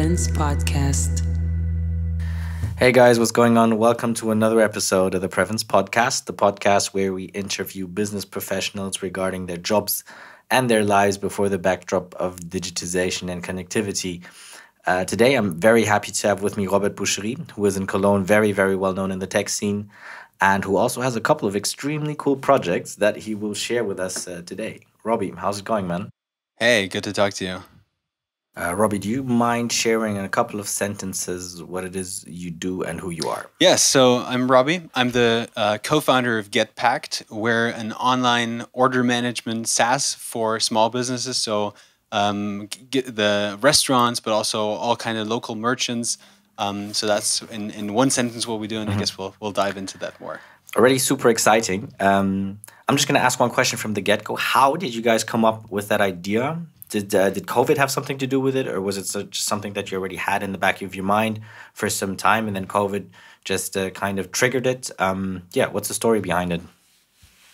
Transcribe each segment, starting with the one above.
Prevence Podcast. Hey guys, what's going on? Welcome to another episode of the Prevence Podcast, the podcast where we interview business professionals regarding their jobs and their lives before the backdrop of digitization and connectivity. Today, I'm very happy to have with me Robbie Bouschery, who is in Cologne, very, very well known in the tech scene, and who also has a couple of extremely cool projects that he will share with us today. Robbie, how's it going, man? Hey, good to talk to you. Robbie, do you mind sharing in a couple of sentences what it is you do and who you are? Yes, so I'm Robbie. I'm the co-founder of getpacked. We're an online order management SaaS for small businesses. So get the restaurants, but also all kind of local merchants. So that's in one sentence what we do, and I guess we'll dive into that more. Already super exciting. I'm just going to ask one question from the get-go. How did you guys come up with that idea? Did COVID have something to do with it, or was it just something that you already had in the back of your mind for some time, and then COVID just kind of triggered it? What's the story behind it?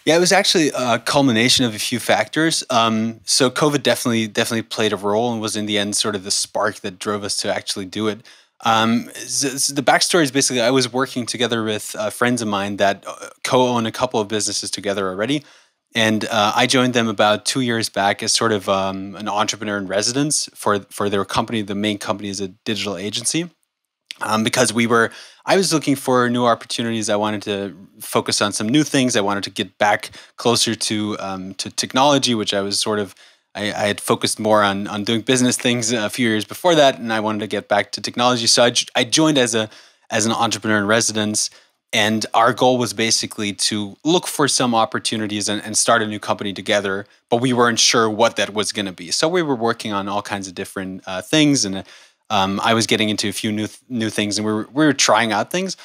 Yeah, it was actually a culmination of a few factors. So COVID definitely played a role and was in the end sort of the spark that drove us to actually do it. The backstory is basically I was working together with friends of mine that co-own a couple of businesses together already. And I joined them about 2 years back as sort of an entrepreneur in residence for their company. The main company is a digital agency. Because I was looking for new opportunities. I wanted to focus on some new things. I wanted to get back closer to technology, which I had focused more on doing business things a few years before that, and I wanted to get back to technology. So I joined as an entrepreneur in residence. And our goal was basically to look for some opportunities and start a new company together, but we weren't sure what that was going to be. So we were working on all kinds of different things, and I was getting into a few new things, and we were trying out things.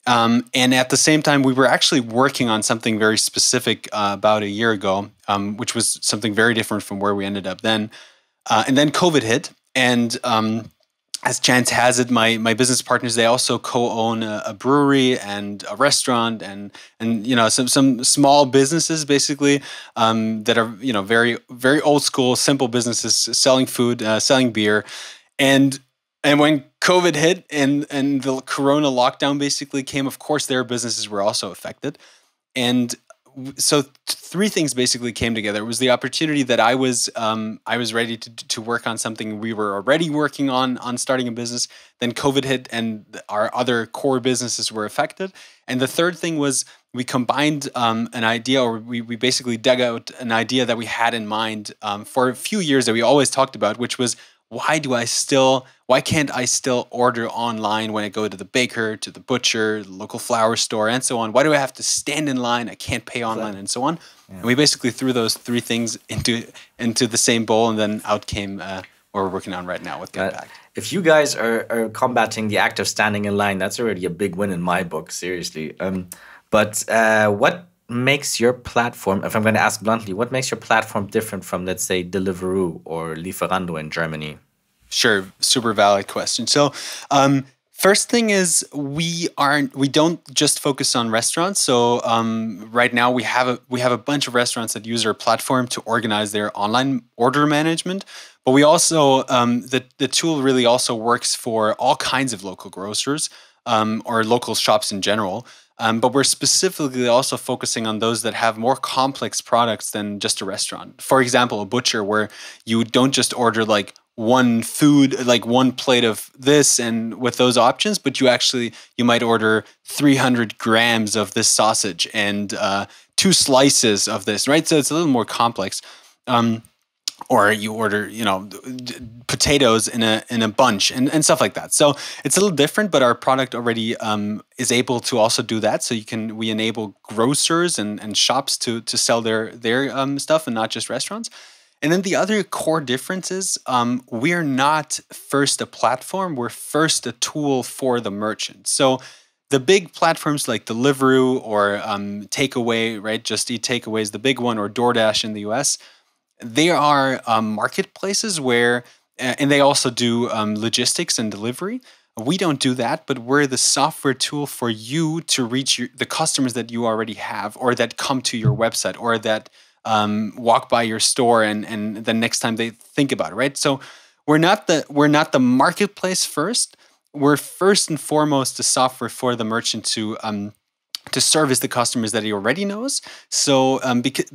And at the same time, we were actually working on something very specific about a year ago, which was something very different from where we ended up then. And then COVID hit, and as chance has it, my business partners, they also co-own a brewery and a restaurant and some small businesses basically that are very very old school, simple businesses selling food, selling beer, and when COVID hit and the Corona lockdown basically came, of course their businesses were also affected, and so three things basically came together. It was the opportunity that I was ready to work on something we were already working on starting a business. Then COVID hit and our other core businesses were affected. And the third thing was we combined an idea, or we basically dug out an idea that we had in mind for a few years that we always talked about, which was why can't I still order online when I go to the baker, to the butcher, the local flower store, and so on? Why do I have to stand in line? I can't pay online, and so on. Yeah. And we basically threw those three things into the same bowl, and then out came what we're working on right now with getpacked. If you guys are combating the act of standing in line, that's already a big win in my book, seriously. But what makes your platform, if I'm going to ask bluntly, what makes your platform different from, let's say, Deliveroo or Lieferando in Germany? Sure, super valid question. So, first thing is we don't just focus on restaurants. So, right now we have a bunch of restaurants that use our platform to organize their online order management. But we also the tool really also works for all kinds of local grocers or local shops in general. But we're specifically also focusing on those that have more complex products than just a restaurant. For example, a butcher, where you don't just order like one food, like one plate of this and with those options, but you might order 300 grams of this sausage and 2 slices of this, right? So it's a little more complex. Or you order, potatoes in a bunch and stuff like that. So it's a little different, but our product already is able to also do that. So we enable grocers and shops to sell their stuff and not just restaurants. And then the other core difference is we're not first a platform, we're first a tool for the merchant. So the big platforms like Deliveroo or Takeaway, right? Just Eat Takeaway is the big one, or DoorDash in the US. They are marketplaces where, and they also do logistics and delivery. We don't do that, but we're the software tool for you to reach the customers that you already have, or that come to your website, or that walk by your store and the next time they think about it, right? So we're not the marketplace first. We're first and foremost the software for the merchant to service the customers that he already knows. So because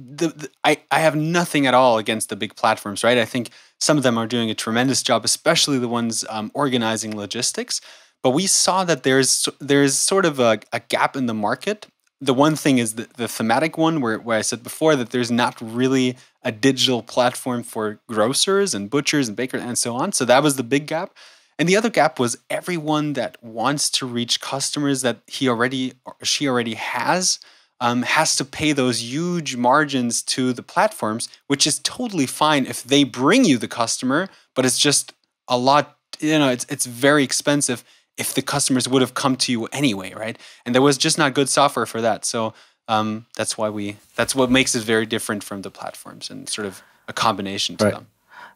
I have nothing at all against the big platforms, right? I think some of them are doing a tremendous job, especially the ones organizing logistics. But we saw that there's sort of a gap in the market. The one thing is the thematic one where I said before that there's not really a digital platform for grocers and butchers and bakers and so on. So that was the big gap. And the other gap was everyone that wants to reach customers that he already or she already has to pay those huge margins to the platforms, which is totally fine if they bring you the customer, but it's just a lot, it's very expensive if the customers would have come to you anyway, right? And there was just not good software for that. So that's what makes it very different from the platforms and sort of a combination to them.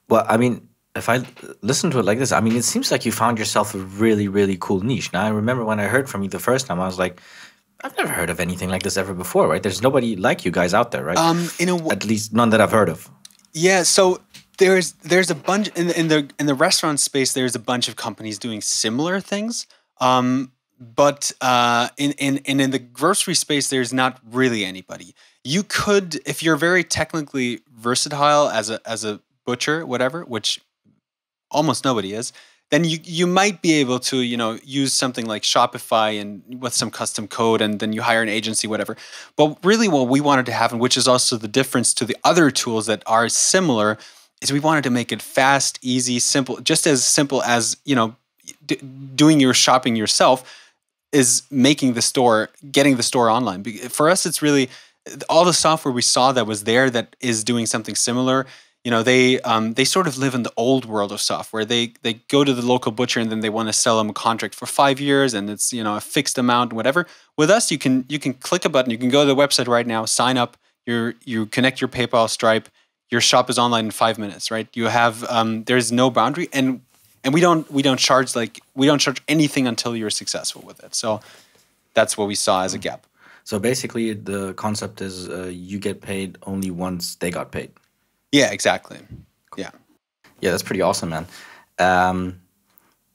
Well, I mean, if I listen to it like this, I mean, it seems like you found yourself a really, really cool niche. Now, I remember when I heard from you the first time, I was like, I've never heard of anything like this ever before, right? There's nobody like you guys out there, right? At least none that I've heard of. Yeah, so there's a bunch in the restaurant space. There's a bunch of companies doing similar things, but in the grocery space, there's not really anybody. You could, if you're very technically versatile as a butcher, whatever, which almost nobody is, then you might be able to use something like Shopify and with some custom code, and then you hire an agency, whatever. But really, what we wanted to happen, which is also the difference to the other tools that are similar, is we wanted to make it fast, easy, simple, just as simple as doing your shopping yourself is getting the store online. For us, it's really all the software we saw that was there that is doing something similar. They sort of live in the old world of software. They go to the local butcher and then they want to sell them a contract for 5 years and it's a fixed amount, whatever. With us, you can click a button. You can go to the website right now, sign up. You connect your PayPal, Stripe. Your shop is online in 5 minutes, right? You have there's no boundary, and we don't charge anything until you're successful with it. So that's what we saw as a gap. So basically, the concept is you get paid only once they got paid. Yeah, exactly. Cool. Yeah, that's pretty awesome, man.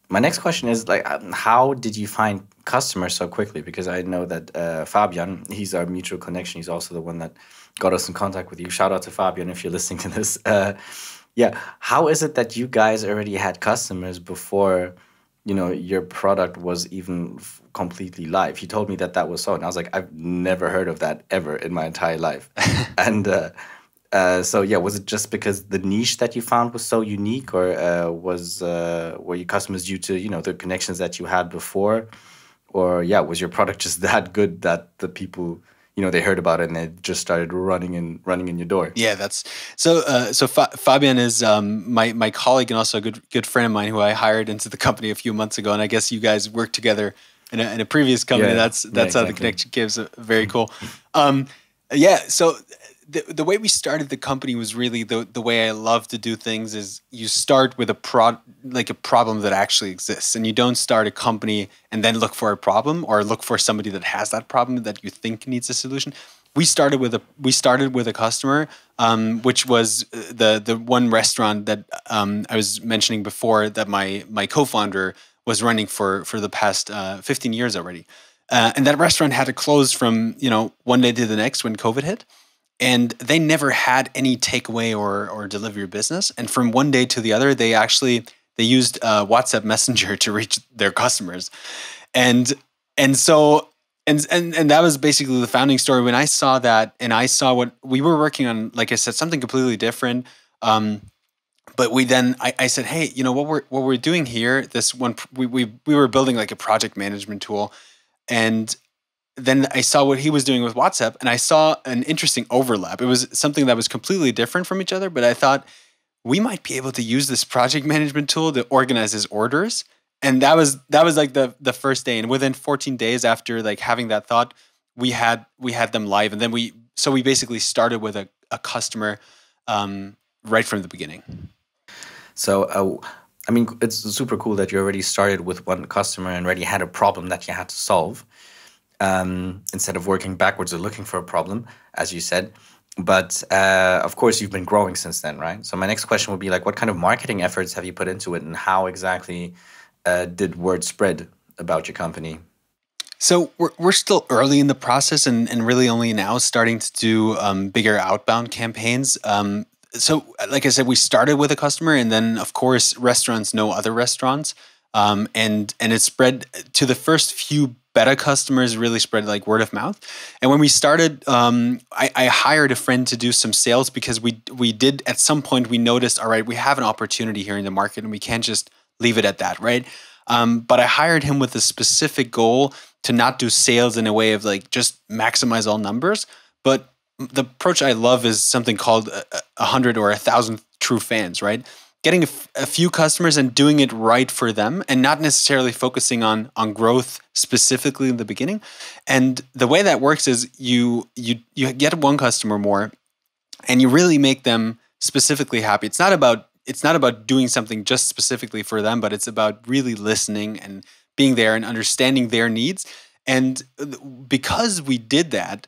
My next question is how did you find customers so quickly? Because I know that Fabian, he's our mutual connection. He's also the one that got us in contact with you. Shout out to Fabian if you're listening to this. How is it that you guys already had customers before, your product was even completely live? He told me that was so, and I was like, I've never heard of that ever in my entire life. And was it just because the niche that you found was so unique, or were your customers due to the connections that you had before, or was your product just that good that the people they heard about it and they just started running in your door? Yeah, that's so. Fabian is my colleague and also a good friend of mine who I hired into the company a few months ago, and I guess you guys worked together in a previous company. Yeah, that's exactly how the connection came. So very cool. So the way we started the company was really the way I love to do things is you start with a problem that actually exists, and you don't start a company and then look for a problem or look for somebody that has that problem that you think needs a solution. We started with a customer, which was the one restaurant that I was mentioning before that my co-founder was running for the past 15 years already, and that restaurant had to close from one day to the next when COVID hit. And they never had any takeaway or delivery business. And from one day to the other, they used WhatsApp Messenger to reach their customers. And that was basically the founding story. When I saw that, and I saw what we were working on, like I said, something completely different. But I said, hey, what we're doing here? This one, we were building like a project management tool, and then I saw what he was doing with WhatsApp, and I saw an interesting overlap. It was something that was completely different from each other, but I thought we might be able to use this project management tool to organize his orders. And that was like the first day. And within 14 days after like having that thought, we had them live. And then we basically started with a customer right from the beginning. So, it's super cool that you already started with one customer and already had a problem that you had to solve. Instead of working backwards or looking for a problem, as you said. But of course, you've been growing since then, right? So my next question would be like, what kind of marketing efforts have you put into it, and how exactly did word spread about your company? So we're still early in the process, and really only now starting to do bigger outbound campaigns. So like I said, we started with a customer, and then of course restaurants know other restaurants, and it spread to the first few beta customers. Really spread like word of mouth. And when we started, I hired a friend to do some sales, because we did at some point we noticed, all right, we have an opportunity here in the market, and we can't just leave it at that, right? But I hired him with a specific goal to not do sales in a way of like just maximize all numbers. But the approach I love is something called 100 or 1,000 true fans, right? Getting a few customers and doing it right for them, and not necessarily focusing on growth specifically in the beginning. And the way that works is you get one customer more, and you really make them specifically happy. It's not about doing something just specifically for them, but it's about really listening and being there and understanding their needs. And because we did that,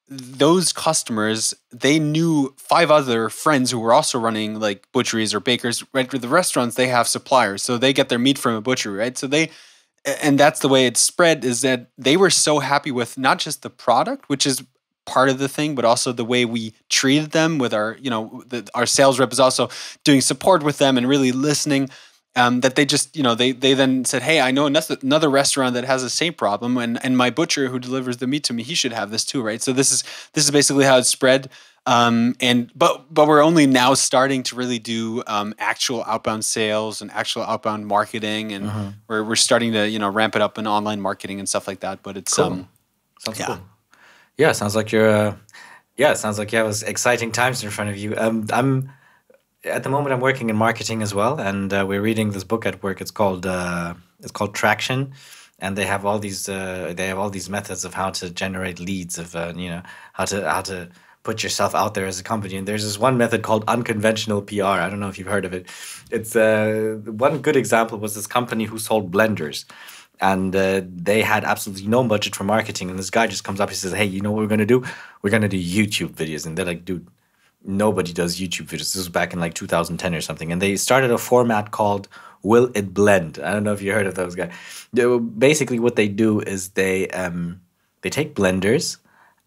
those customers, they knew 5 other friends who were also running like butcheries or bakers. Right, with the restaurants, they have suppliers, so they get their meat from a butchery, right? So and that's the way it spread, is that they were so happy with not just the product, which is part of the thing, but also the way we treated them with our, our sales rep is also doing support with them and really listening. That they just, they then said, hey, I know another restaurant that has the same problem, and my butcher who delivers the meat to me, he should have this too, right? So this is basically how it spread. But we're only now starting to really do actual outbound sales and actual outbound marketing, and we're starting to ramp it up in online marketing and stuff like that. But it's cool. Sounds cool. Yeah, sounds like you're. It sounds like you have exciting times in front of you. At the moment, I'm working in marketing as well, and we're reading this book at work. It's called Traction, and they have all these methods of how to generate leads, of how to put yourself out there as a company. And there's this one method called unconventional PR. I don't know if you've heard of it. It's one good example was this company who sold blenders. And they had absolutely no budget for marketing. And this guy just comes up, he says, hey, you know what we're going to do? We're going to do YouTube videos. And they're like, dude, nobody does YouTube videos. This was back in like 2010 or something. And they started a format called Will It Blend? I don't know if you heard of those guys. Basically, what they do is they take blenders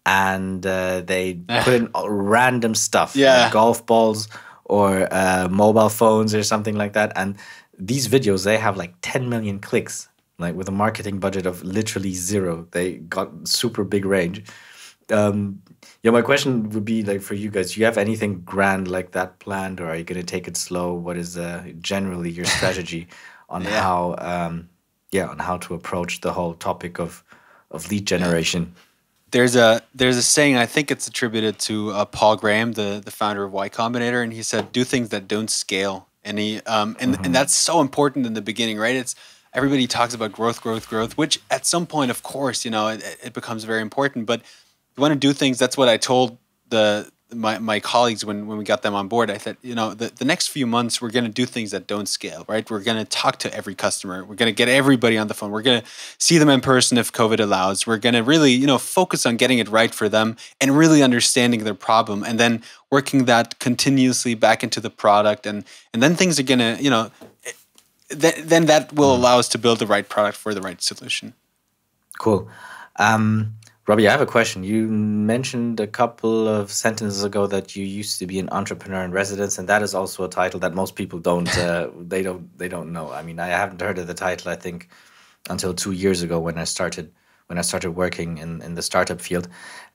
and they put in random stuff, like golf balls or mobile phones or something like that. And these videos, they have like 10 million clicks. Like with a marketing budget of literally 0, they got super big range. My question would be like, for you guys, do you have anything grand like that planned, or are you going to take it slow? What is generally your strategy on how to approach the whole topic of lead generation? There's a saying, I think it's attributed to Paul Graham, the founder of Y Combinator, and he said, "Do things that don't scale." And and that's so important in the beginning, right? It's everybody talks about growth, which at some point, of course, it becomes very important. But you want to do things. That's what I told my colleagues when we got them on board. I said, the next few months we're going to do things that don't scale, right? We're going to talk to every customer. We're going to get everybody on the phone. We're going to see them in person if COVID allows. We're going to really, focus on getting it right for them and really understanding their problem, and then working that continuously back into the product, and then things are going to, then that will allow us to build the right product for the right solution. Cool. Robbie, I have a question. You mentioned a couple of sentences ago that you used to be an entrepreneur in residence, and that is also a title that most people don't they don't know. I mean, I haven't heard of the title, I think, until 2 years ago when I started working in the startup field.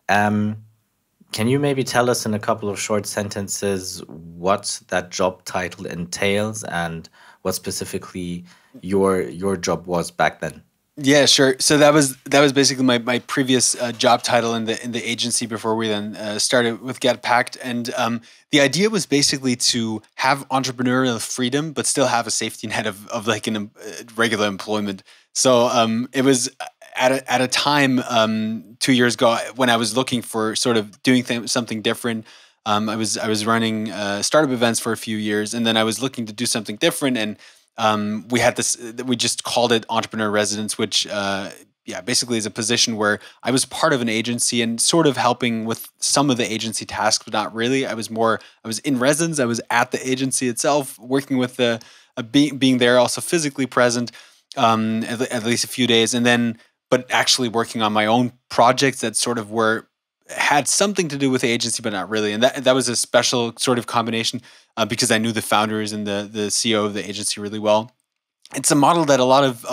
Can you maybe tell us in a couple of short sentences what that job title entails and what specifically your job was back then? Yeah, sure. So that was basically my previous job title in the agency before we then started with getpacked. And the idea was basically to have entrepreneurial freedom, but still have a safety net of like regular employment. So it was at a time 2 years ago when I was looking for sort of doing something different. I was running startup events for a few years, and then I was looking to do something different. And we had this. We just called it Entrepreneur Residence, which basically as a position where I was part of an agency and sort of helping with some of the agency tasks, but not really. I was in residence. I was at the agency itself, working with being there, also physically present, at least a few days, and then, but actually working on my own projects that sort of had something to do with the agency, but not really. And that was a special sort of combination because I knew the founders and the CEO of the agency really well. It's a model that a lot of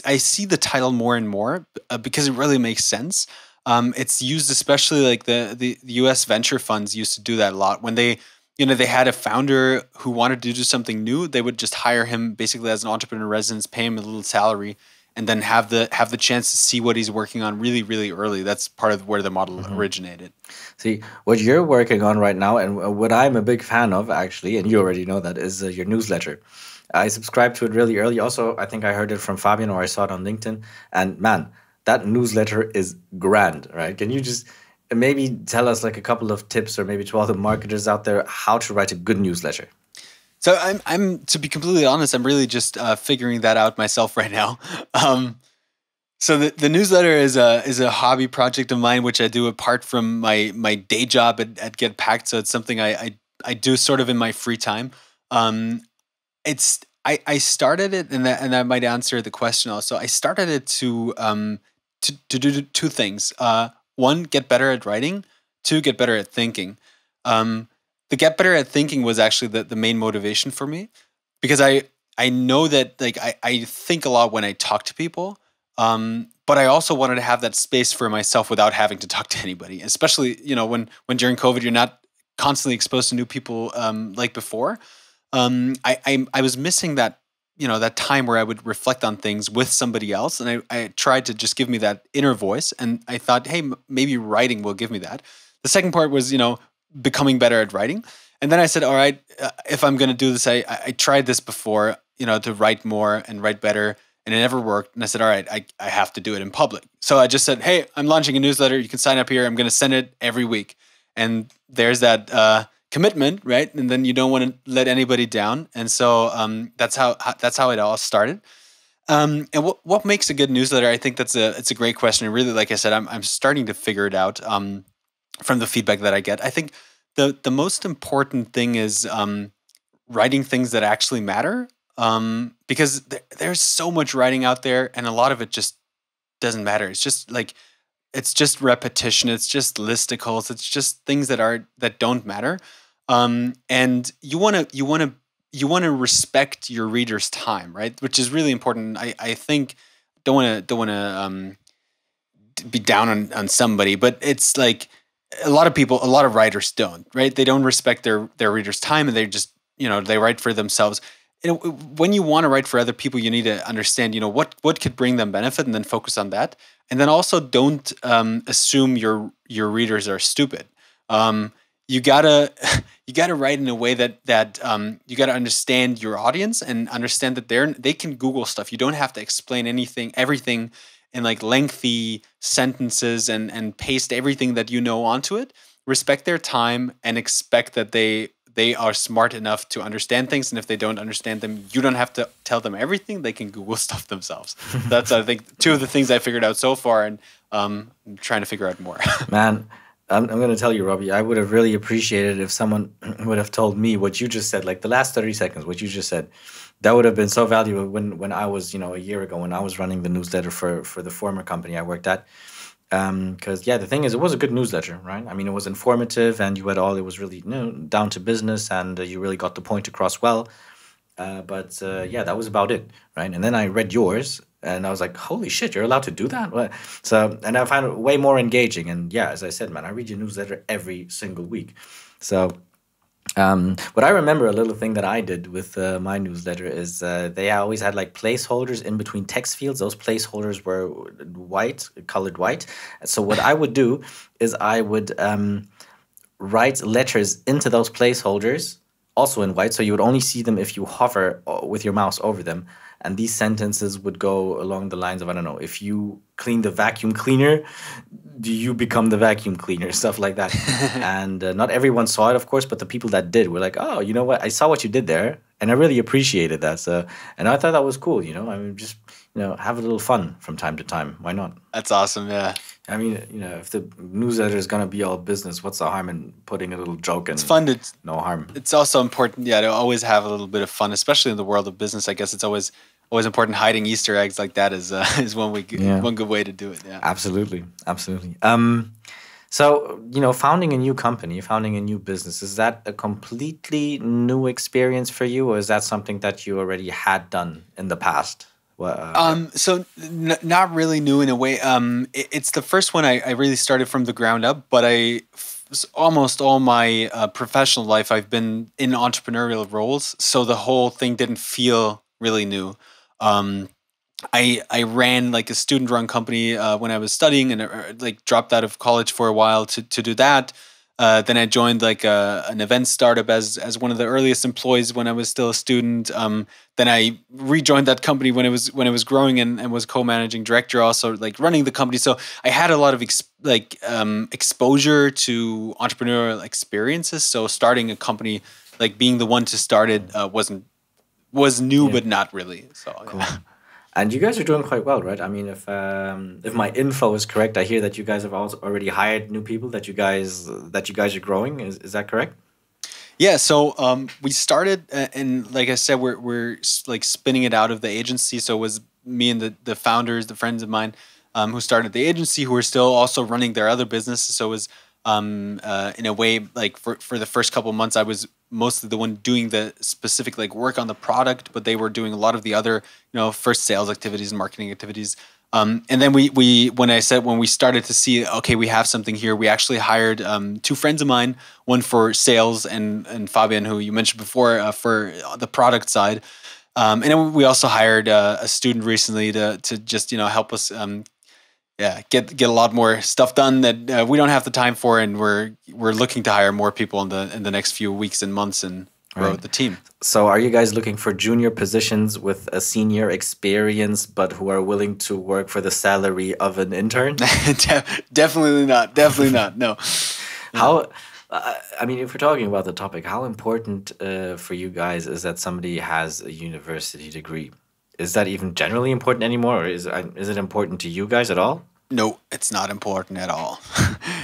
I see the title more and more because it really makes sense. It's used especially like the U.S. venture funds used to do that a lot when they had a founder who wanted to do something new. They would just hire him basically as an entrepreneur in residence, pay him a little salary, and then have the chance to see what he's working on really, really early. That's part of where the model originated. See, what you're working on right now, and what I'm a big fan of, actually, and you already know that, is your newsletter. I subscribed to it really early. Also, I think I heard it from Fabian or I saw it on LinkedIn. And man, that newsletter is grand, right? Can you just maybe tell us like a couple of tips, or maybe to all the marketers out there, how to write a good newsletter? So I'm to be completely honest, I'm really just figuring that out myself right now. So the newsletter is a hobby project of mine, which I do apart from my day job at getpacked. So it's something I do sort of in my free time. I started it, and that might answer the question also. I started it to do two things. One, get better at writing. Two, get better at thinking. The get better at thinking was actually the main motivation for me, because I know that like I think a lot when I talk to people, but I also wanted to have that space for myself without having to talk to anybody. Especially when during COVID you're not constantly exposed to new people like before. I was missing that that time where I would reflect on things with somebody else, and I tried to just give me that inner voice, and I thought, hey, maybe writing will give me that. The second part was becoming better at writing, and then I said, all right, if I'm going to do this, I tried this before, to write more and write better, and it never worked. And I said, all right, I have to do it in public. So I just said, hey, I'm launching a newsletter. You can sign up here. I'm going to send it every week, and there's that commitment, right? And then you don't want to let anybody down, and so that's how it all started. And what makes a good newsletter? I think it's a great question. And really, like I said, I'm starting to figure it out from the feedback that I get. I think the most important thing is writing things that actually matter, because there's so much writing out there, and a lot of it just doesn't matter. It's just repetition. It's just listicles. It's just things that don't matter. And you want to respect your reader's time, right? Which is really important. I think don't want to be down on somebody, but it's like a lot of writers don't, right? They don't respect their reader's time, and they just they write for themselves. When you want to write for other people, you need to understand what could bring them benefit, and then focus on that. And then also don't assume your readers are stupid. You gotta write in a way that you gotta understand your audience and understand that they can Google stuff. You don't have to explain everything in like lengthy sentences and paste everything that onto it. Respect their time and expect that they are smart enough to understand things. And if they don't understand them, you don't have to tell them everything. They can Google stuff themselves. That's, I think, two of the things I figured out so far, and I'm trying to figure out more. Man, I'm going to tell you, Robbie, I would have really appreciated if someone would have told me what you just said, like the last 30 seconds, what you just said. That would have been so valuable when I was, a year ago, when I was running the newsletter for the former company I worked at. Because the thing is, it was a good newsletter, right? I mean, it was informative, and it was really down to business, and you really got the point across well. But that was about it, right? And then I read yours, and I was like, holy shit, you're allowed to do that? What? So, and I found it way more engaging. And as I said, man, I read your newsletter every single week. So what I remember, a little thing that I did with my newsletter is they always had like placeholders in between text fields. Those placeholders were colored white. So what I would do is I would write letters into those placeholders, also in white. So you would only see them if you hover with your mouse over them. And these sentences would go along the lines of, I don't know, if you clean the vacuum cleaner, do you become the vacuum cleaner? Stuff like that. And not everyone saw it, of course, but the people that did were like, oh, you know what? I saw what you did there, and I really appreciated that. So, and I thought that was cool, I mean, just have a little fun from time to time. Why not? That's awesome. Yeah. I mean, if the newsletter is going to be all business, what's the harm in putting a little joke in? It's fun. No harm. It's also important, to always have a little bit of fun, especially in the world of business. I guess it's always important. Hiding Easter eggs like that is one good way to do it. Yeah. Absolutely. So, founding a new company, founding a new business, is that a completely new experience for you, or is that something that you already had done in the past? So not really new in a way. It's the first one I really started from the ground up, but almost all my professional life I've been in entrepreneurial roles, so the whole thing didn't feel really new. I ran like a student-run company when I was studying, and like dropped out of college for a while to do that. Then I joined like an event startup as one of the earliest employees when I was still a student. Then I rejoined that company when it was growing and was co-managing director, also like running the company. So I had a lot of exposure to entrepreneurial experiences. So starting a company, like being the one to start it, was new, but not really. So cool. And you guys are doing quite well, right? I mean, if my info is correct, I hear that you guys have also already hired new people. That you guys are growing. Is that correct? Yeah. So we started, and like I said, we're like spinning it out of the agency. So it was me and the founders, the friends of mine, who started the agency, who are still also running their other businesses. So it was in a way, like for the first couple of months, I was mostly the one doing the specific like work on the product, but they were doing a lot of the other, first sales activities and marketing activities. And then when we started to see, okay, we have something here, we actually hired two friends of mine, one for sales and Fabian, who you mentioned before, for the product side. And then we also hired a student recently to just, help us get a lot more stuff done that we don't have the time for, and we're looking to hire more people in the next few weeks and months and grow the team. So are you guys looking for junior positions with a senior experience, but who are willing to work for the salary of an intern? Definitely not. Definitely not. No. How? I mean, if we're talking about the topic, how important for you guys is that somebody has a university degree? Is that even generally important anymore, or is it important to you guys at all? No, it's not important at all.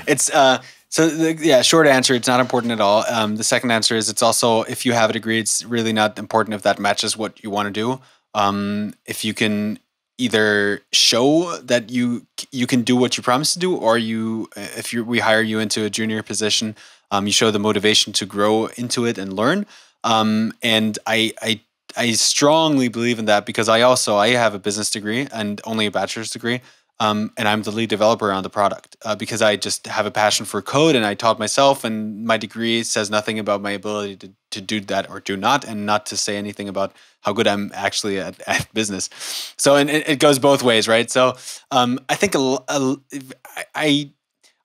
It's short answer, it's not important at all. The second answer is, it's also, if you have a degree, it's really not important if that matches what you want to do. If you can either show that you can do what you promised to do, or we hire you into a junior position, you show the motivation to grow into it and learn. And I strongly believe in that, because I have a business degree and only a bachelor's degree. And I'm the lead developer on the product because I just have a passion for code, and I taught myself, and my degree says nothing about my ability to do that or do not, and not to say anything about how good I'm actually at business. So, and it goes both ways, right? So I think I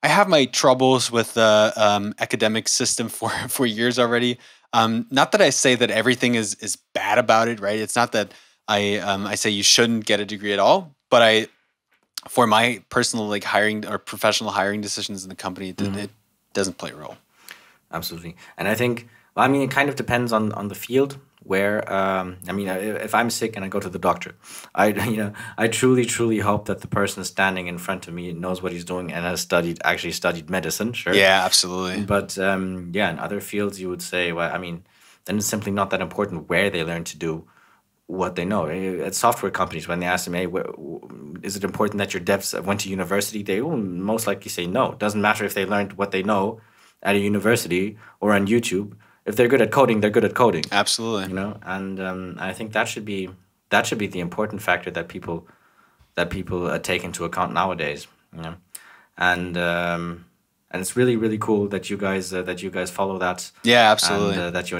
have my troubles with the academic system for years already. Not that I say that everything is bad about it, right? It's not that I say you shouldn't get a degree at all, but for my personal like hiring or professional hiring decisions in the company, it doesn't play a role. Absolutely. And I think, well, I mean, it kind of depends on the field where, I mean, if I'm sick and I go to the doctor, I truly hope that the person standing in front of me knows what he's doing and has actually studied medicine. Sure. Yeah, absolutely. But in other fields, you would say, well, I mean, then it's simply not that important where they learn to do what they know. At software companies, when they ask them, hey, is it important that your devs went to university? They will most likely say no. It doesn't matter if they learned what they know at a university or on YouTube. If they're good at coding, they're good at coding. Absolutely. And I think that should be the important factor that people take into account nowadays. And it's really, really cool that you guys follow that. Yeah, absolutely. And that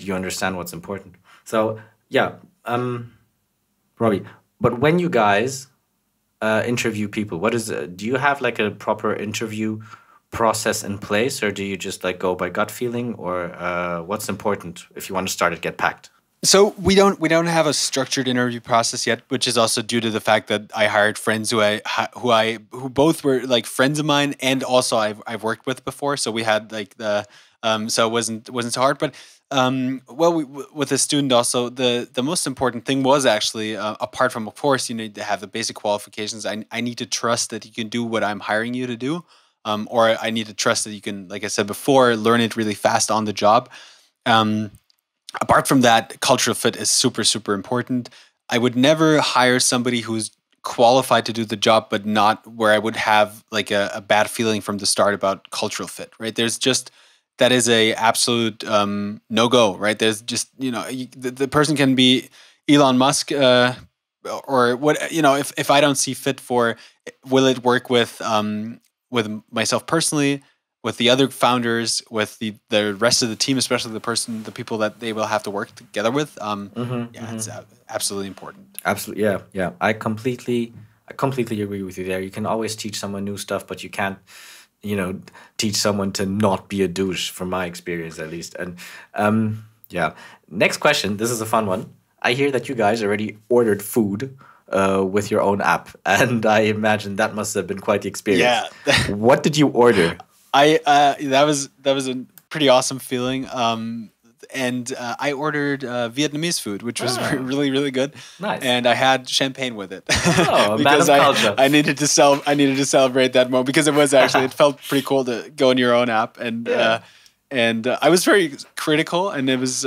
you understand what's important. So yeah, Robbie. But when you guys interview people, do you have like a proper interview process in place, or do you just like go by gut feeling, or what's important if you want to start at getpacked? So we don't have a structured interview process yet, which is also due to the fact that I hired friends who both were like friends of mine, and also I've worked with before. So we had like so it wasn't so hard. But with a student also, the most important thing was actually apart from, of course, you need to have the basic qualifications. I need to trust that you can do what I'm hiring you to do, or I need to trust that you can, like I said before, learn it really fast on the job. Apart from that, cultural fit is super, super important. I would never hire somebody who's qualified to do the job, but not where I would have like a bad feeling from the start about cultural fit, right? That is a absolute no-go, right? There's just, the person can be Elon Musk or what, if I don't see fit for, will it work with myself personally, with the other founders, with the rest of the team, especially the people that they will have to work together with. It's absolutely important. Absolutely, yeah. I completely agree with you there. You can always teach someone new stuff, but you can't, teach someone to not be a douche, from my experience at least. And next question. This is a fun one. I hear that you guys already ordered food with your own app, and I imagine that must have been quite the experience. Yeah. What did you order? That was a pretty awesome feeling. And I ordered Vietnamese food, which was really, really good. Nice. And I had champagne with it. Oh, because man of culture. I needed to celebrate that moment, because it felt pretty cool to go in your own app. And I was very critical, and it was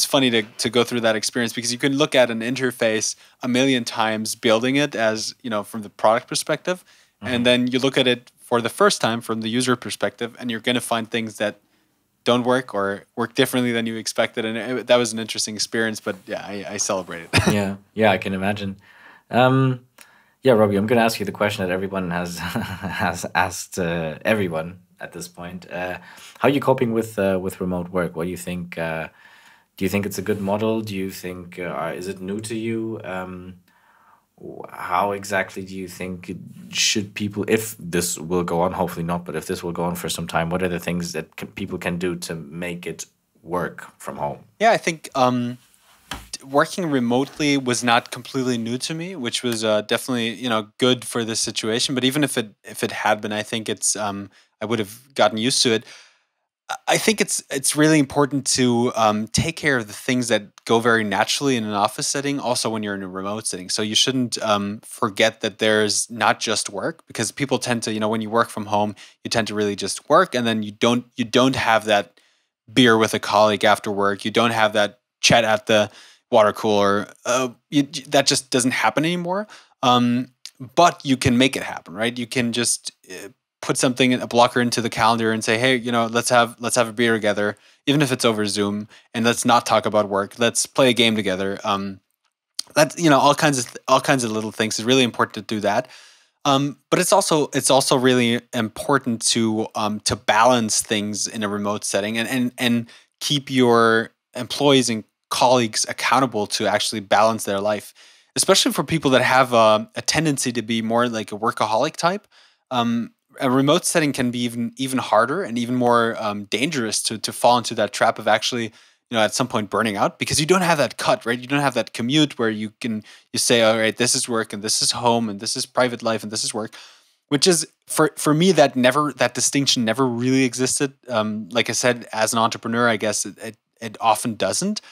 funny to go through that experience, because you can look at an interface a million times building it as, from the product perspective, and then you look at it for the first time from the user perspective, and you're going to find things that don't work or work differently than you expected. And that was an interesting experience, but yeah, I celebrated. Yeah, I can imagine. Robbie, I'm going to ask you the question that everyone has asked everyone at this point. How are you coping with remote work? What do you think? Do you think it's a good model? Do you think, is it new to you? How exactly do you think should people, if this will go on, hopefully not, but if this will go on for some time, what are the things that people can do to make it work from home? Yeah, I think working remotely was not completely new to me, which was definitely good for this situation. But even if it had been, I think it's I would have gotten used to it. I think it's really important to take care of the things that go very naturally in an office setting, also when you're in a remote setting. So you shouldn't forget that there's not just work, because people tend to, when you work from home, you tend to really just work, and then you don't have that beer with a colleague after work. You don't have that chat at the water cooler. That just doesn't happen anymore. But you can make it happen, right? You can just put a blocker into the calendar and say, hey, let's have a beer together, even if it's over Zoom, and let's not talk about work. Let's play a game together. That's all kinds of little things. It's really important to do that. But it's also really important to balance things in a remote setting and keep your employees and colleagues accountable to actually balance their life, especially for people that have a tendency to be more like a workaholic type. A remote setting can be even harder and even more dangerous to fall into that trap of actually, at some point burning out, because you don't have that cut, right? You don't have that commute where you say, all right, this is work and this is home and this is private life and this is work, which is for me that distinction never really existed. Like I said, as an entrepreneur, I guess it often doesn't.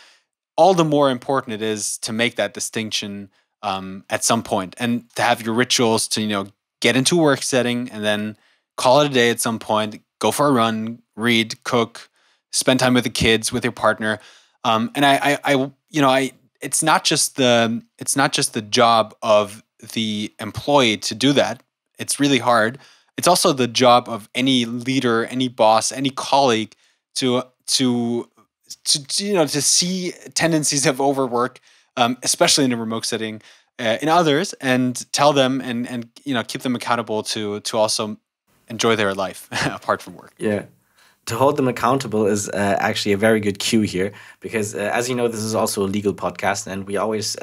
All the more important it is to make that distinction at some point, and to have your rituals to get into a work setting and then call it a day at some point, go for a run, read, cook, spend time with the kids, with your partner. And it's not just the job of the employee to do that. It's really hard. It's also the job of any leader, any boss, any colleague to see tendencies of overwork, especially in a remote setting, in others, and tell them and keep them accountable to also enjoy their life apart from work. Yeah. To hold them accountable is actually a very good cue here, because as you know, this is also a legal podcast, and we always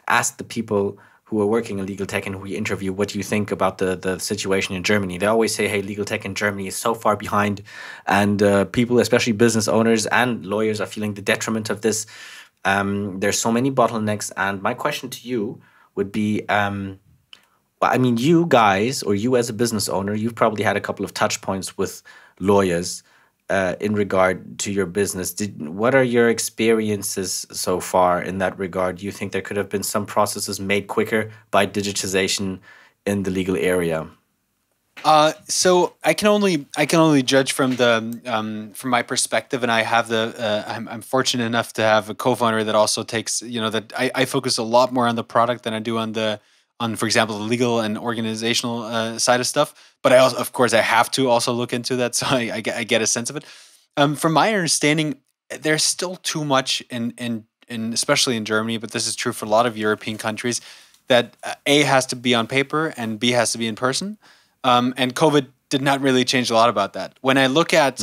ask the people who are working in legal tech and who we interview, what do you think about the situation in Germany? They always say, hey, legal tech in Germany is so far behind, and people, especially business owners and lawyers, are feeling the detriment of this. There's so many bottlenecks. And my question to you would be, I mean, you guys, or you as a business owner, you've probably had a couple of touch points with lawyers in regard to your business. What are your experiences so far in that regard? Do you think there could have been some processes made quicker by digitization in the legal area? So I can only judge from from my perspective, and I have I'm fortunate enough to have a co-founder that also takes, that I focus a lot more on the product than I do on for example, the legal and organizational side of stuff. But I also, of course, I have to also look into that, so I get a sense of it. From my understanding, there's still too much in especially in Germany, but this is true for a lot of European countries, that A has to be on paper and B has to be in person. And COVID did not really change a lot about that. When I look at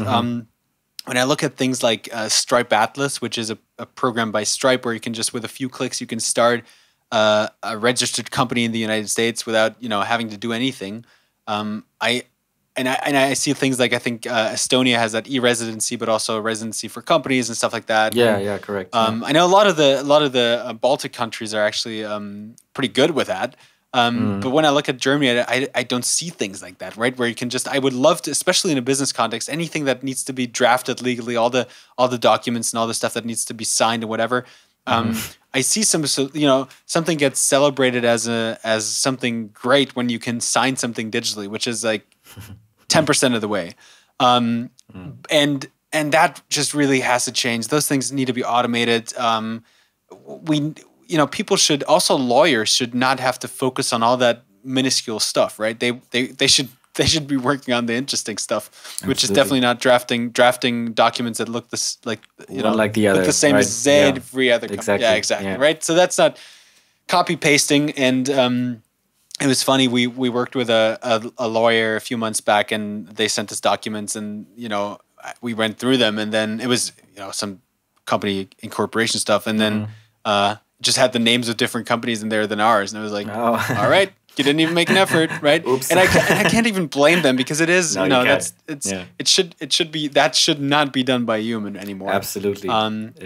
things like Stripe Atlas, which is a program by Stripe where you can just, with a few clicks, you can start a registered company in the United States without having to do anything. I see things like, I think Estonia has that e-residency, but also residency for companies and stuff like that. Yeah, correct. I know a lot of the Baltic countries are actually pretty good with that. But when I look at Germany, I don't see things like that, right? Where you can just, I would love to, especially in a business context, anything that needs to be drafted legally, all the documents and all the stuff that needs to be signed and whatever. I see something gets celebrated as something great when you can sign something digitally, which is like 10% of the way. And that just really has to change. Those things need to be automated. People should, also lawyers should not have to focus on all that minuscule stuff, right? They should be working on the interesting stuff, which Absolutely. Is definitely not drafting documents that look like the other, look the same right? as every other company. Exactly. Yeah, exactly. Yeah. Right. So that's not copy pasting. And it was funny. We worked with a lawyer a few months back, and they sent us documents, and we went through them, and then it was some company incorporation stuff, and then just had the names of different companies in there than ours, and I was like, all right. You didn't even make an effort, right? Oops. And I can't even blame them, because it is it should be, that should not be done by a human anymore. Absolutely. I'm not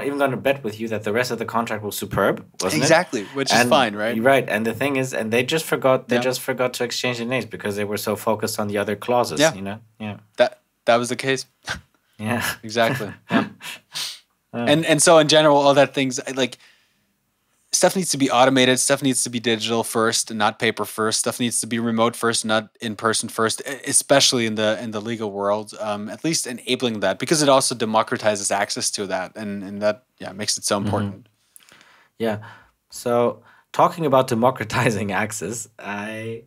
even going to bet with you that the rest of the contract was superb, wasn't it? Exactly, which is fine, right? Right. And the thing is, and they just forgot to exchange the names because they were so focused on the other clauses. Yeah. Yeah. That was the case. Yeah. Exactly. Yeah. And so in general, all that things like. Stuff needs to be automated. Stuff needs to be digital first and not paper first. Stuff needs to be remote first, not in person first, especially in the legal world. At least enabling that, because it also democratizes access to that, and that makes it so important. Yeah. So talking about democratizing access, when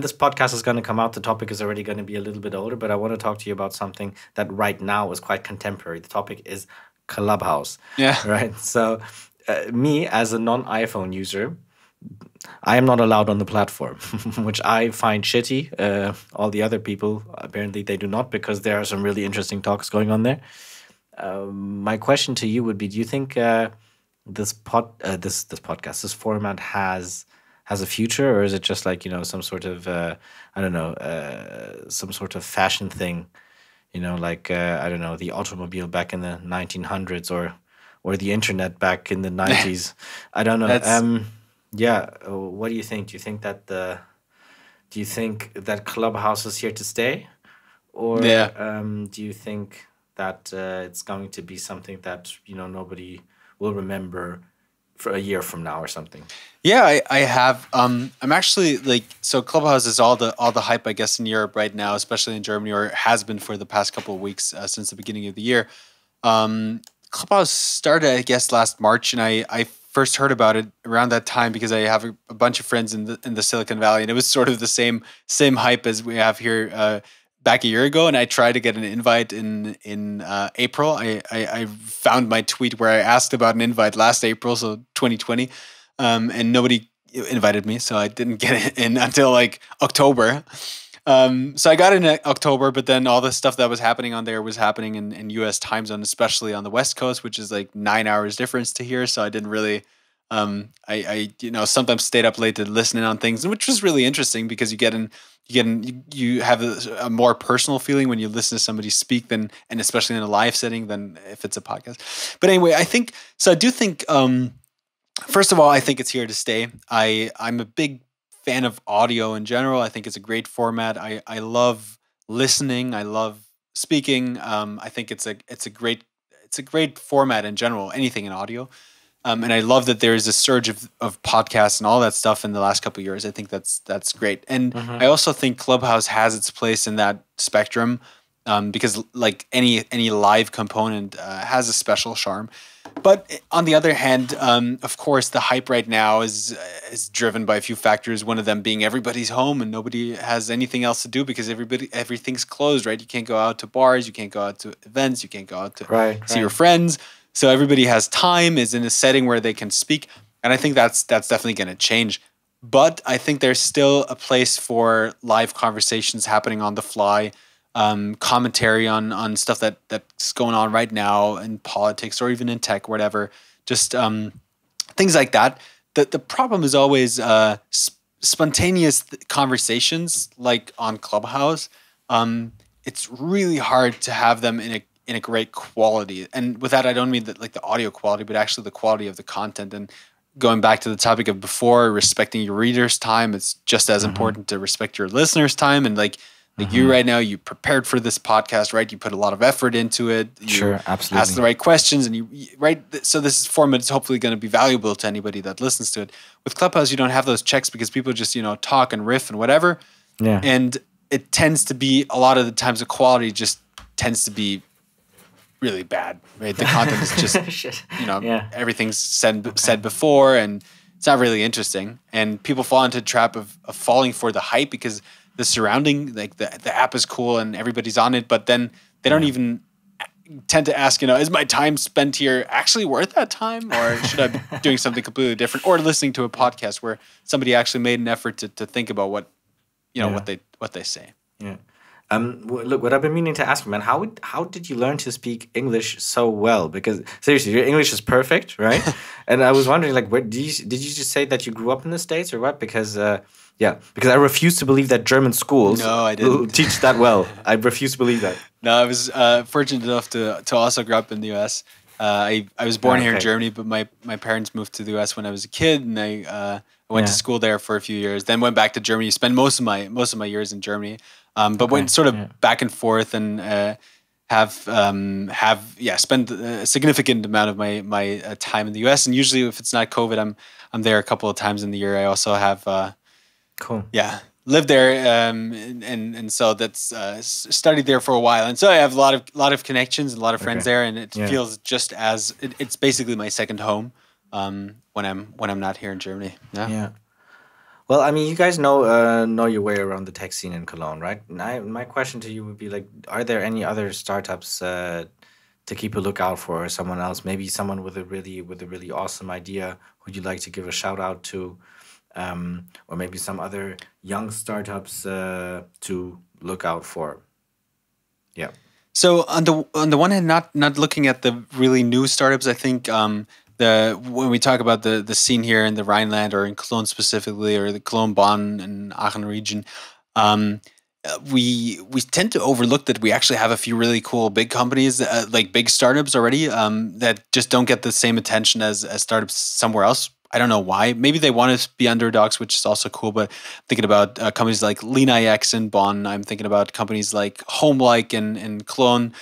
this podcast is going to come out, the topic is already going to be a little bit older, but I want to talk to you about something that right now is quite contemporary. The topic is Clubhouse. Yeah. Right. So. Me, as a non-iPhone user, I am not allowed on the platform, which I find shitty. All the other people, apparently they do not, because there are some really interesting talks going on there. My question to you would be, do you think this podcast, this format has a future, or is it just like, some sort of, some sort of fashion thing, like, the automobile back in the 1900s, or the internet back in the 90s. I don't know. What do you think? Do you think that Clubhouse is here to stay? Or do you think that it's going to be something that, nobody will remember for a year from now or something? Yeah, I have. I'm actually so Clubhouse is all the hype, I guess, in Europe right now, especially in Germany, or has been for the past couple of weeks since the beginning of the year. Clubhouse started, I guess, last March, and I first heard about it around that time because I have a bunch of friends in the Silicon Valley, and it was sort of the same hype as we have here back a year ago. And I tried to get an invite in April. I found my tweet where I asked about an invite last April, so 2020, and nobody invited me, so I didn't get it in until like October. So I got in October, but then all the stuff that was happening on there was happening in US time zone, especially on the West Coast, which is like 9 hours difference to here. So I didn't really, I sometimes stayed up late to listen in on things, which was really interesting because you have a more personal feeling when you listen to somebody speak and especially in a live setting than if it's a podcast. But anyway, I do think, first of all, I think it's here to stay. I'm a big fan of audio in general. I think it's a great format. I love listening. I love speaking. I think it's a great format in general, anything in audio. And I love that there is a surge of podcasts and all that stuff in the last couple of years. I think that's great. And I also think Clubhouse has its place in that spectrum because like any live component has a special charm. But on the other hand, of course, the hype right now is driven by a few factors. One of them being everybody's home and nobody has anything else to do because everything's closed, right? You can't go out to bars, you can't go out to events, you can't go out to see your friends. So everybody has time, is in a setting where they can speak. And I think that's definitely going to change. But I think there's still a place for live conversations happening on the fly, commentary on stuff that's going on right now in politics or even in tech, whatever. Just things like that. The problem is always spontaneous conversations like on Clubhouse. It's really hard to have them in a great quality. And with that, I don't mean that like the audio quality, but actually the quality of the content. And going back to the topic of before, respecting your reader's time, it's just as important to respect your listener's time. And like you right now, you prepared for this podcast, right? You put a lot of effort into it. You absolutely. ask the right questions and right. So this format is hopefully going to be valuable to anybody that listens to it. With Clubhouse, you don't have those checks because people just, talk and riff and whatever. Yeah. And it tends to be a lot of the times the quality just tends to be really bad, right? The content is just, everything's said before and it's not really interesting. And people fall into the trap of falling for the hype because the surrounding, like the app is cool and everybody's on it, but then they don't even tend to ask, is my time spent here actually worth that time? Or should I be doing something completely different? Or listening to a podcast where somebody actually made an effort to think about what they say. Yeah. Look, what I've been meaning to ask you, man, how did you learn to speak English so well? Because seriously, your English is perfect, right? And I was wondering, like, where did you just say that you grew up in the States or what? Because because I refuse to believe that German schools teach that well. I refuse to believe that. No, I was fortunate enough to also grow up in the U.S. I was born here in Germany, but my parents moved to the U.S. when I was a kid, and I went to school there for a few years. Then went back to Germany, spent most of my years in Germany. But went sort of back and forth and have spent a significant amount of my time in the U.S. And usually, if it's not COVID, I'm there a couple of times in the year. I also have lived there and so that's studied there for a while. And so I have a lot of connections and a lot of friends there, and it feels just as it's basically my second home when I'm not here in Germany. Yeah. Well, I mean, you guys know your way around the tech scene in Cologne, right? And my question to you would be like, are there any other startups to keep a lookout for, or someone else, maybe someone with a really awesome idea who you'd like to give a shout out to, or maybe some other young startups to look out for? Yeah. So on the one hand, not looking at the really new startups, I think when we talk about the scene here in the Rhineland or in Cologne specifically, or the Cologne, Bonn, and Aachen region, we tend to overlook that we actually have a few really cool big companies, like big startups already, that just don't get the same attention as startups somewhere else. I don't know why. Maybe they want to be underdogs, which is also cool. But thinking about companies like LeanIX in Bonn, I'm thinking about companies like HomeLike in Cologne.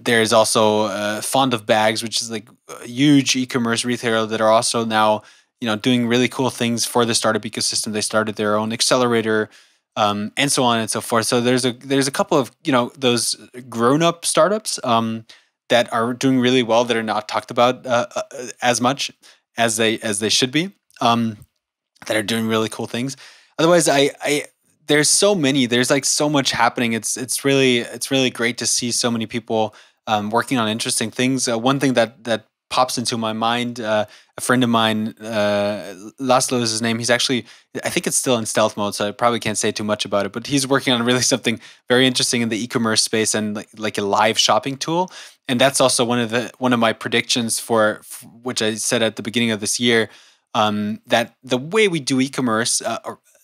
There's also Fond of Bags, which is like a huge e-commerce retailer that are also now doing really cool things for the startup ecosystem. They started their own accelerator, and so on and so forth. So there's a couple of those grown-up startups that are doing really well that are not talked about as much as they should be, that are doing really cool things. Otherwise, there's so many. There's like so much happening. It's really great to see so many people working on interesting things. One thing that pops into my mind, a a friend of mine, Laszlo is his name. He's actually, I think it's still in stealth mode, so I probably can't say too much about it. But he's working on really something very interesting in the e-commerce space and like a live shopping tool. And that's also one of my predictions for which I said at the beginning of this year, that the way we do e-commerce,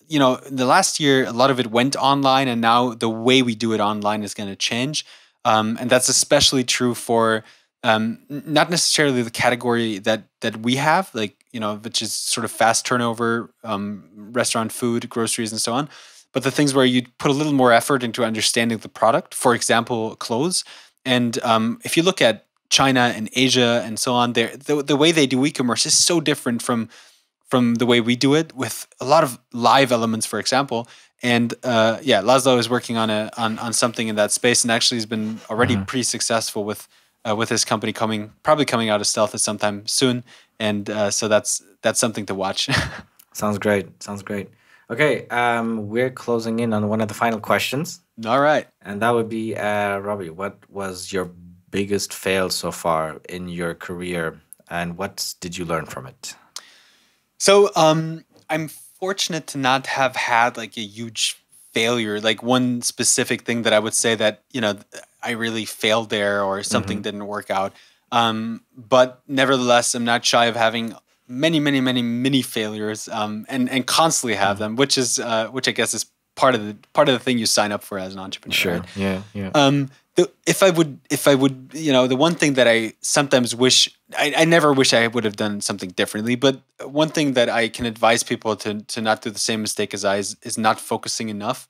in the last year, a lot of it went online, and now the way we do it online is going to change. And that's especially true for not necessarily the category that we have, which is sort of fast turnover, restaurant food, groceries, and so on. But the things where you put a little more effort into understanding the product, for example, clothes. And if you look at China and Asia and so on, the way they do e-commerce is so different from the way we do it, with a lot of live elements, for example. And Laszlo is working on something in that space, and actually has been already pretty successful with his company probably coming out of stealth at sometime soon. And so that's something to watch. Sounds great. Okay, we're closing in on one of the final questions. All right. And that would be, Robbie, what was your biggest fail so far in your career, and what did you learn from it? So I'm fortunate to not have had like a huge failure, like one specific thing that I would say that, I really failed there or something didn't work out. But nevertheless, I'm not shy of having many, many, many mini failures, and constantly have them, which I guess is part of the thing you sign up for as an entrepreneur. Sure. Right? Yeah. If I would, the one thing that I sometimes wish, I never wish I would have done something differently, but one thing that I can advise people to not do the same mistake as I is not focusing enough.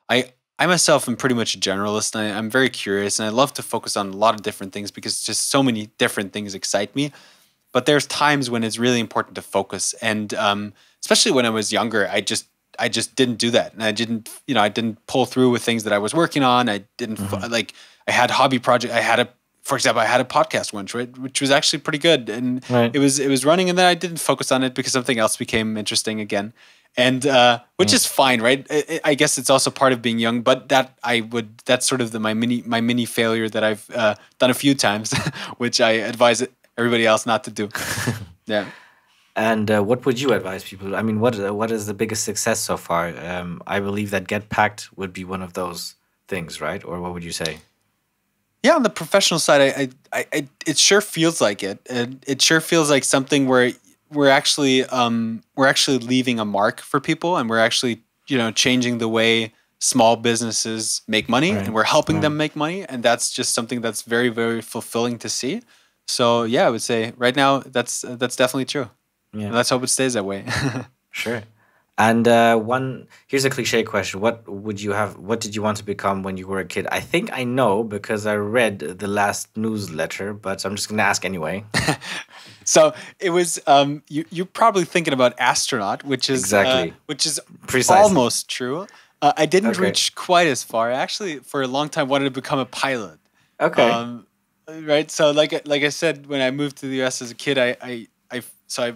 I myself am pretty much a generalist, and I'm very curious, and I love to focus on a lot of different things because just so many different things excite me. But there's times when it's really important to focus, and especially when I was younger, I just didn't do that, and I didn't pull through with things that I was working on. I didn't I had hobby project. For example, I had a podcast once, right, which was actually pretty good, and it was running, and then I didn't focus on it because something else became interesting again, and which is fine, right? I guess it's also part of being young, but that's sort of my mini failure that I've done a few times, which I advise everybody else not to do. Yeah. And what would you advise people? I mean, what is the biggest success so far? I believe that getpacked would be one of those things, right? Or what would you say? Yeah, on the professional side, it sure feels like it. It sure feels like something where we're actually leaving a mark for people, and we're actually changing the way small businesses make money, and we're helping them make money, and that's just something that's very, very fulfilling to see. So yeah, I would say right now that's definitely true. Yeah. And let's hope it stays that way. Sure. And here's a cliche question. What did you want to become when you were a kid? I think I know because I read the last newsletter, but I'm just going to ask anyway. So it was, you're probably thinking about astronaut, which is Precisely. Almost true. I didn't reach quite as far. I actually, for a long time, wanted to become a pilot. Okay. Right. So like I said, when I moved to the US as a kid, I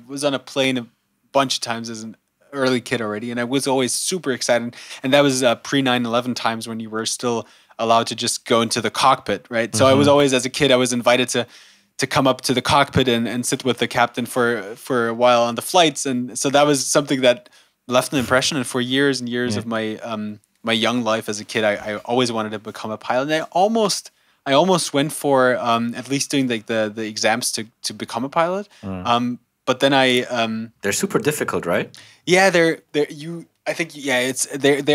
was on a plane a bunch of times as an early kid already, and I was always super excited. And that was pre 9/11 times when you were still allowed to just go into the cockpit, right? So I was always, as a kid, I was invited to come up to the cockpit and sit with the captain for a while on the flights, and so that was something that left an impression. And for years and years of my my young life as a kid, I always wanted to become a pilot. And I almost went for at least doing the exams to become a pilot. But then they're super difficult, right? Yeah, they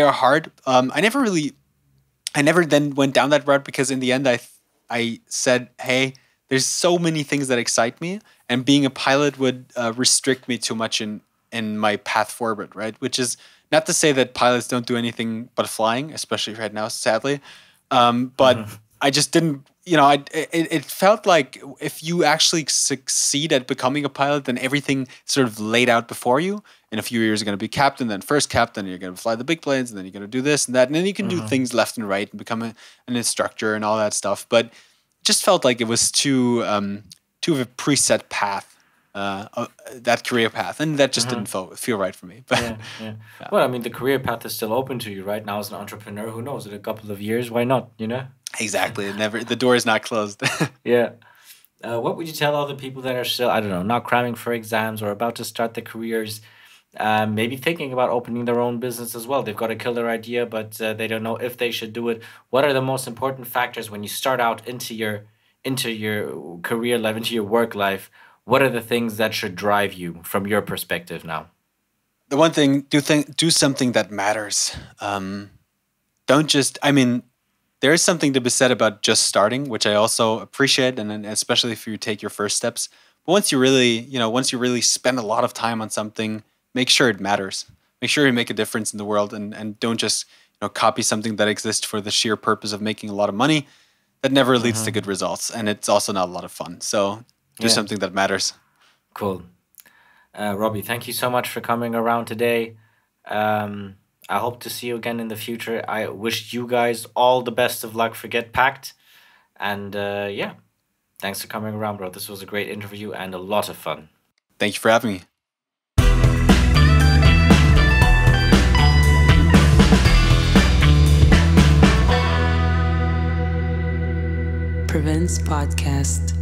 are hard. I never then went down that route because in the end I said, hey, there's so many things that excite me, and being a pilot would restrict me too much in my path forward, right? Which is not to say that pilots don't do anything but flying, especially right now, sadly. But I just didn't, it felt like if you actually succeed at becoming a pilot, then everything sort of laid out before you. In a few years, you're going to be captain, then first captain, you're going to fly the big planes, and then you're going to do this and that. And then you can do things left and right and become an instructor and all that stuff. But it just felt like it was too of a preset path, that career path. And that just didn't feel right for me. But yeah. Well, I mean, the career path is still open to you right now as an entrepreneur. Who knows? In a couple of years, why not, Exactly. The door is not closed. Yeah. What would you tell all the people that are still, I don't know, not cramming for exams or about to start their careers, maybe thinking about opening their own business as well? They've got a killer idea, but they don't know if they should do it. What are the most important factors when you start out into your career life, into your work life? What are the things that should drive you from your perspective now? The one thing, do something that matters. Don't just, I mean, there is something to be said about just starting, which I also appreciate, and then especially if you take your first steps. But once you really spend a lot of time on something, make sure it matters. Make sure you make a difference in the world, and don't just copy something that exists for the sheer purpose of making a lot of money. That never leads to good results, and it's also not a lot of fun. So do Yeah, something that matters. cool. Robbie, thank you so much for coming around today. I hope to see you again in the future. I wish you guys all the best of luck for Get Packed. And yeah, thanks for coming around, bro. This was a great interview and a lot of fun. Thank you for having me. Prevence Podcast.